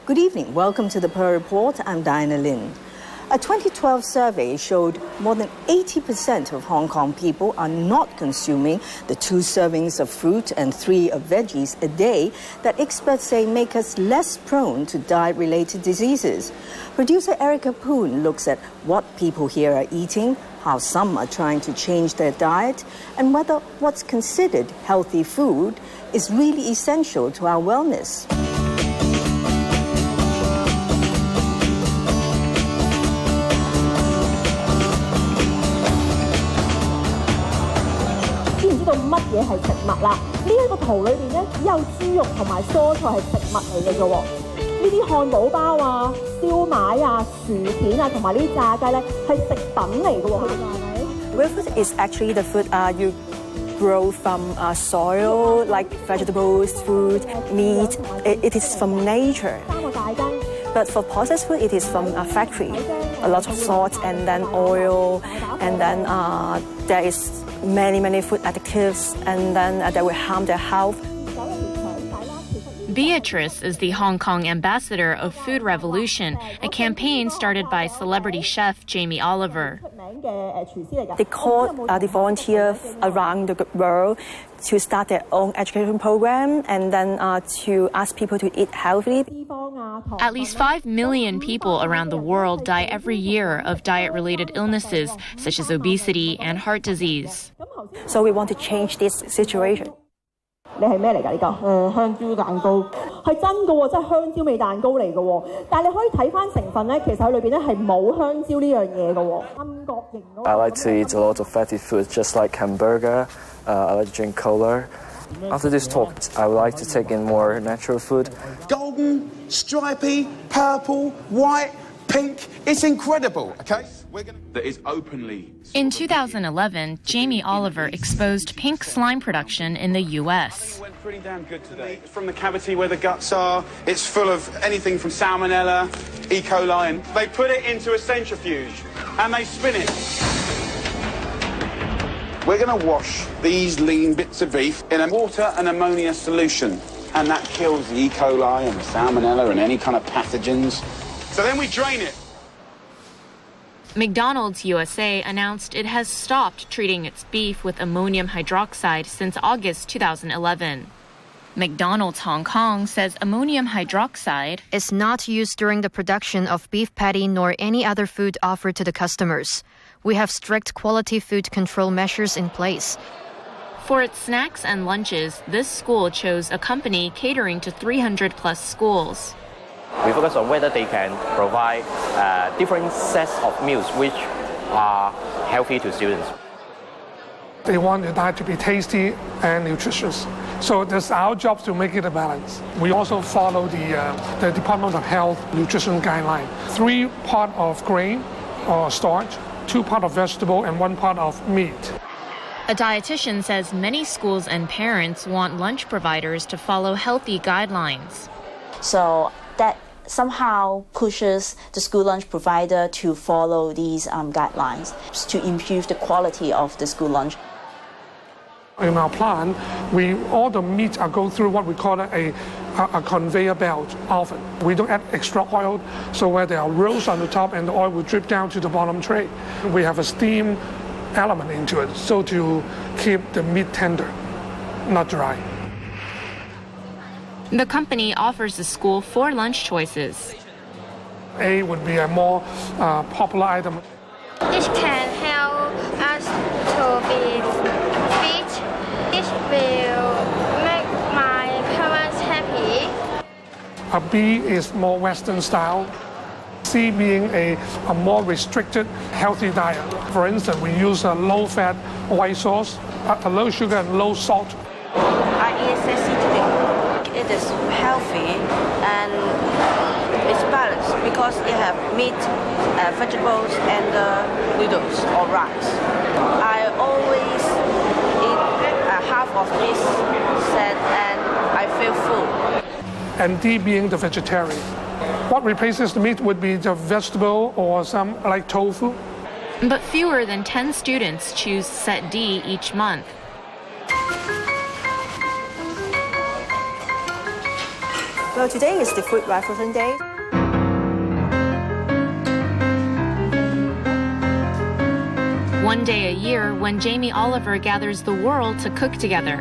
Good evening. Welcome to the Pearl Report. I'm Diana Lin. A 2012 survey showed more than 80% of Hong Kong people are not consuming the 2 servings of fruit and 3 of veggies a day that experts say make us less prone to diet-related diseases. Producer Erica Poon looks at what people here are eating, how some are trying to change their diet, and whether what's considered healthy food is really essential to our wellness.乜嘢係食物啦？呢一個圖裏邊咧，只有豬肉同埋蔬菜係食物嚟嘅啫喎。呢啲漢堡包啊、燒賣啊、薯片啊，同埋呢啲炸雞咧係食品嚟嘅喎，佢哋話係咪 ？Real food is actually the food you grow from soil, like vegetables, fruit, meat. It is from nature. 3個大羹。But for processed food, it is from a factory. A lot of salt and then oil, and then there is many food additives, and then that will harm their health. Beatrice is the Hong Kong ambassador of Food Revolution, a campaign started by celebrity chef Jamie Oliver. They call the volunteers around the world to start their own education program and then to ask people to eat healthily. At least 5 million people around the world die every year of diet-related illnesses such as obesity and heart disease. So we want to change this situation. 你係咩嚟㗎？呢個香蕉蛋糕係真嘅喎，即係香蕉味蛋糕嚟嘅喎。但係你可以睇翻成分咧，其實佢裏邊咧係冇香蕉呢樣嘢嘅喎。三角形嗰個。I like to eat a lot of fatty foods, just like hamburger. I like to drink cola. After this talk, I would like to take in more natural food. Golden, stripy, purple, white, pink. It's incredible. Okay. That is openly. In 2011, Jamie Oliver exposed pink slime production in the U.S. It went pretty damn good today. From the cavity where the guts are, it's full of anything from salmonella, E. coli, and they put it into a centrifuge and they spin it. We're going to wash these lean bits of beef in a water and ammonia solution, and that kills the E. coli and salmonella and any kind of pathogens. So then we drain it. McDonald's USA announced it has stopped treating its beef with ammonium hydroxide since August 2011. McDonald's Hong Kong says ammonium hydroxide is not used during the production of beef patty nor any other food offered to the customers. We have strict quality food control measures in place. For its snacks and lunches, this school chose a company catering to 300-plus schools. We focus on whether they can provide different sets of meals which are healthy to students. They want the diet to be tasty and nutritious. So it's our job to make it a balance. We also follow the Department of Health nutrition guideline. 3 parts of grain or starch, 2 parts of vegetable, and 1 part of meat. A dietitian says many schools and parents want lunch providers to follow healthy guidelines. So that somehow pushes the school lunch provider to follow these guidelines to improve the quality of the school lunch. In our plant, all the meats are go through what we call a conveyor belt oven. We don't add extra oil, so where there are rolls on the top and the oil will drip down to the bottom tray. We have a steam element into it, so to keep the meat tender, not dry. The company offers the school 4 lunch choices. A would be a more popular item. This can help us to be fit. This will make my parents happy. A B is more Western style. C being a more restricted, healthy diet. For instance, we use a low-fat white sauce, a low sugar and low salt. I eat sexy today. It is healthy and it's balanced because it has meat, vegetables, and noodles or rice. I always eat half of this set and I feel full. And D being the vegetarian. What replaces the meat would be the vegetable or some like tofu. But fewer than 10 students choose set D each month. Well, today is the Food Revolution Day. One day a year when Jamie Oliver gathers the world to cook together.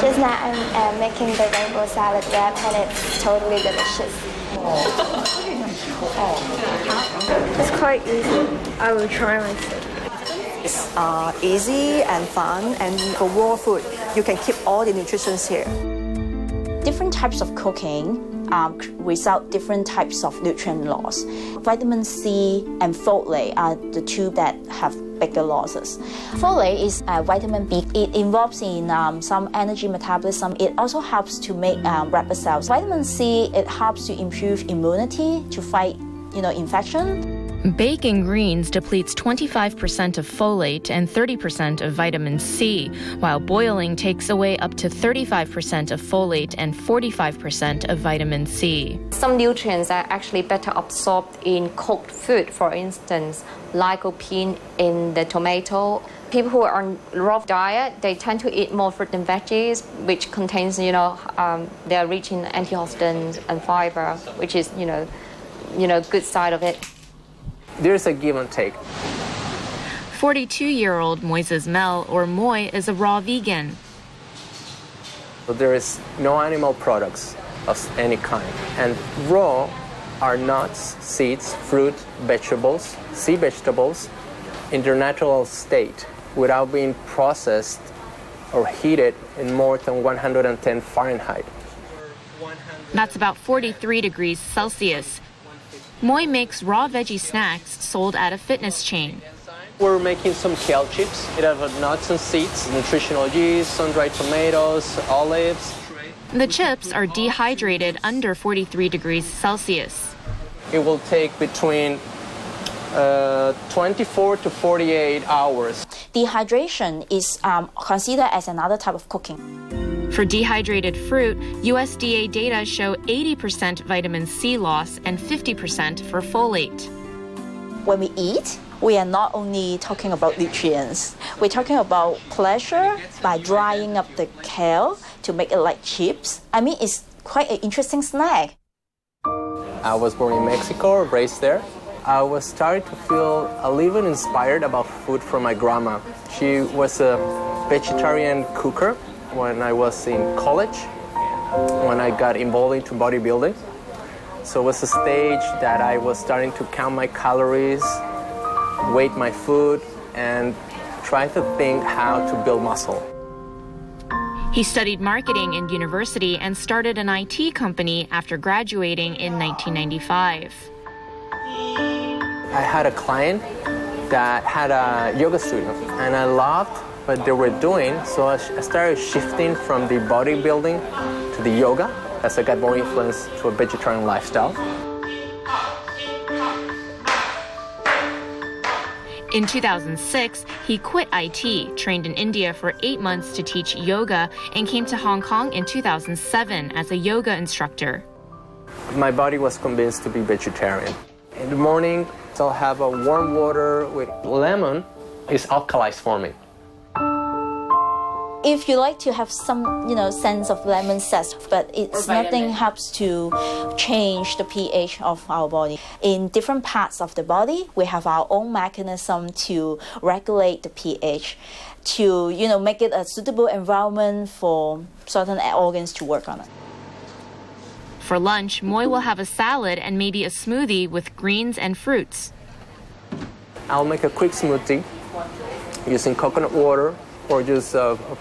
Just now I'm making the rainbow salad wrap and it's totally delicious. It's quite easy. I will try myself. It's easy and fun, and for raw food, you can keep all the nutrition here. Different types of cooking result different types of nutrient loss. Vitamin C and folate are the two that have bigger losses. Folate is vitamin B. It involves in some energy metabolism. It also helps to make red cells. Vitamin C, it helps to improve immunity to fight, infection. Baking greens depletes 25% of folate and 30% of vitamin C, while boiling takes away up to 35% of folate and 45% of vitamin C. Some nutrients are actually better absorbed in cooked food, for instance, lycopene in the tomato. People who are on raw diet, they tend to eat more fruit and veggies, which contains, they are rich in antioxidants and fiber, which is, good side of it. There's a give and take. 42-year-old Moises Mel, or Moi, is a raw vegan. So there is no animal products of any kind. And raw are nuts, seeds, fruit, vegetables, sea vegetables in their natural state without being processed or heated in more than 110 Fahrenheit. That's about 43 degrees Celsius. Moi makes raw veggie snacks sold at a fitness chain. We're making some kale chips. It has nuts and seeds, nutritional yeast, sun-dried tomatoes, olives. The chips are dehydrated under 43 degrees Celsius. It will take between 24 to 48 hours. Dehydration is considered as another type of cooking. For dehydrated fruit, USDA data show 80% vitamin C loss and 50% for folate. When we eat, we are not only talking about nutrients. We're talking about pleasure by drying up the kale to make it like chips. It's quite an interesting snack. I was born in Mexico, raised there. I was starting to feel a little inspired about food from my grandma. She was a vegetarian cooker when I was in college, when I got involved into bodybuilding. So it was a stage that I was starting to count my calories, weight my food, and try to think how to build muscle. He studied marketing in university and started an IT company after graduating in 1995. I had a client that had a yoga studio, and I loved what they were doing, so I started shifting from the bodybuilding to the yoga as I got more influence to a vegetarian lifestyle. In 2006, he quit IT, trained in India for 8 months to teach yoga, and came to Hong Kong in 2007 as a yoga instructor. My body was convinced to be vegetarian. In the morning, I'll have a warm water with lemon. It's alkalized for me. If you like to have some, sense of lemon zest, but it's nothing helps to change the pH of our body. In different parts of the body, we have our own mechanism to regulate the pH, to, make it a suitable environment for certain organs to work on it. For lunch, Moi will have a salad and maybe a smoothie with greens and fruits. I'll make a quick smoothie using coconut water or just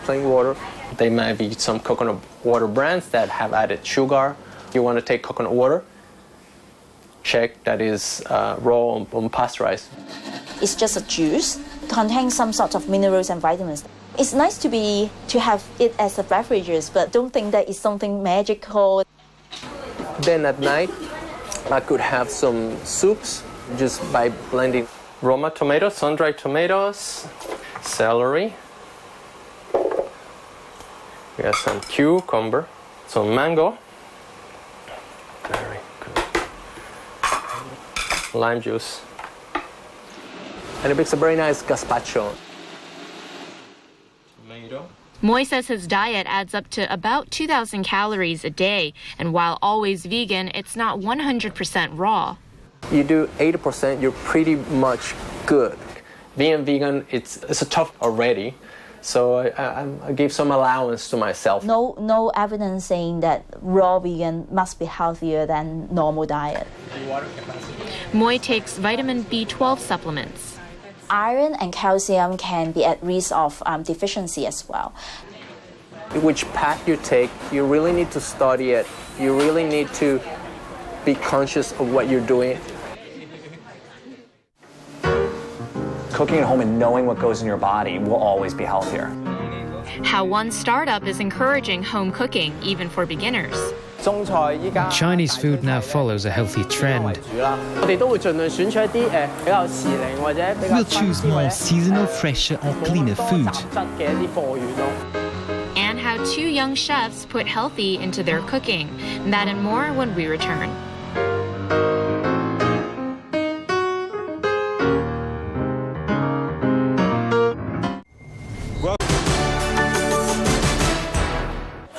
plain water. There might be some coconut water brands that have added sugar. You want to take coconut water, check that is raw and unpasteurized. It's just a juice. It contains some sort of minerals and vitamins. It's nice to have it as a beverage, but don't think that it's something magical. Then at night, I could have some soups just by blending Roma tomatoes, sun-dried tomatoes, celery. We have some cucumber, some mango. Very good. Lime juice. And it makes a very nice gazpacho. Tomato. Moy says his diet adds up to about 2,000 calories a day, and while always vegan, it's not 100% raw. You do 80%, you're pretty much good. Being vegan, it's tough already, so I give some allowance to myself. No evidence saying that raw vegan must be healthier than normal diet. Moy takes vitamin B12 supplements. Iron and calcium can be at risk of deficiency as well. Which path you take, you really need to study it. You really need to be conscious of what you're doing. Cooking at home and knowing what goes in your body will always be healthier. How one startup is encouraging home cooking, even for beginners. Chinese food now follows a healthy trend. We'll choose more seasonal, fresher and cleaner food. And how two young chefs put healthy into their cooking. That and more when we return.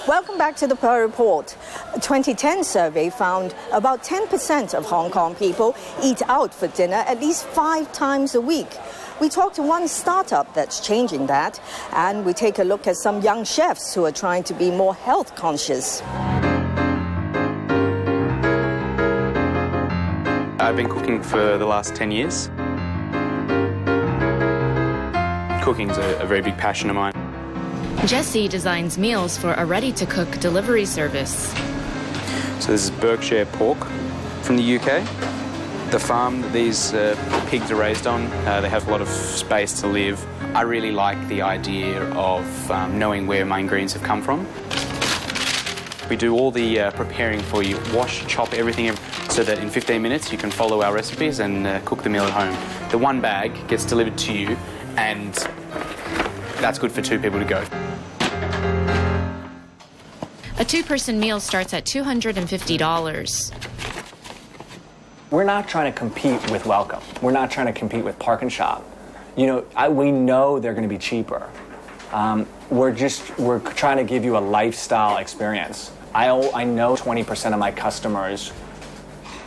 Welcome back to the Pearl Report. A 2010 survey found about 10% of Hong Kong people eat out for dinner at least 5 times a week. We talked to one startup that's changing that, and we take a look at some young chefs who are trying to be more health conscious. I've been cooking for the last 10 years. Cooking's a very big passion of mine. Jesse designs meals for a ready-to-cook delivery service. So this is Berkshire pork from the UK. The farm that these pigs are raised on, they have a lot of space to live. I really like the idea of knowing where my ingredients have come from. We do all the preparing for you, wash, chop everything, so that in 15 minutes you can follow our recipes and cook the meal at home. The one bag gets delivered to you, and that's good for 2 people to go. A 2-person meal starts at $250. We're not trying to compete with Welcome. We're not trying to compete with Park and Shop. You know, we know they're going to be cheaper. We're trying to give you a lifestyle experience. I know 20% of my customers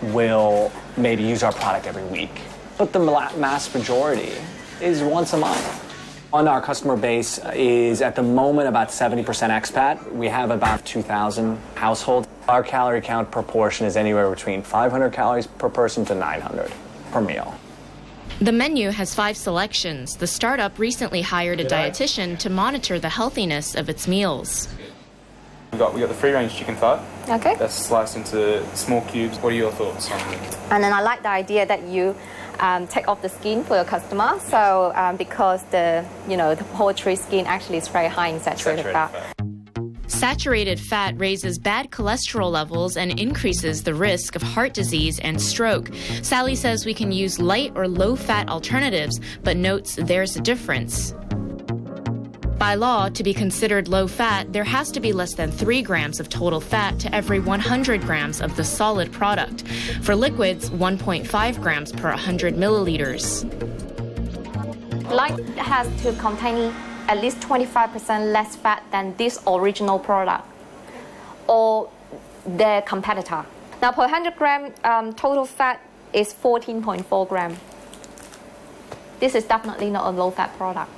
will maybe use our product every week, but the mass majority is once a month. On our customer base is at the moment about 70% expat. We have about 2,000 households. Our calorie count per portion is anywhere between 500 calories per person to 900 per meal. The menu has 5 selections. The startup recently hired a dietitian to monitor the healthiness of its meals. We got the free-range chicken thigh. Okay. That's sliced into small cubes. What are your thoughts on it? And then I like the idea that you take off the skin for your customer. So because the poultry skin actually is very high in saturated fat. Saturated fat raises bad cholesterol levels and increases the risk of heart disease and stroke. Sally says we can use light or low-fat alternatives, but notes there's a difference. By law, to be considered low-fat, there has to be less than 3 grams of total fat to every 100 grams of the solid product. For liquids, 1.5 grams per 100 milliliters. Light has to contain at least 25% less fat than this original product or their competitor. Now, per 100 gram total fat is 14.4 grams. This is definitely not a low-fat product.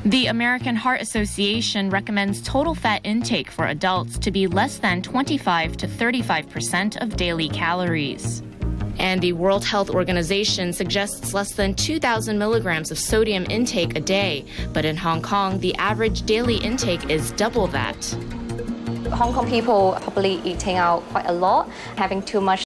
The American Heart Association recommends total fat intake for adults to be less than 25 to 35% of daily calories. And the World Health Organization suggests less than 2,000 milligrams of sodium intake a day. But in Hong Kong, the average daily intake is double that. Hong Kong people are probably eating out quite a lot, having too much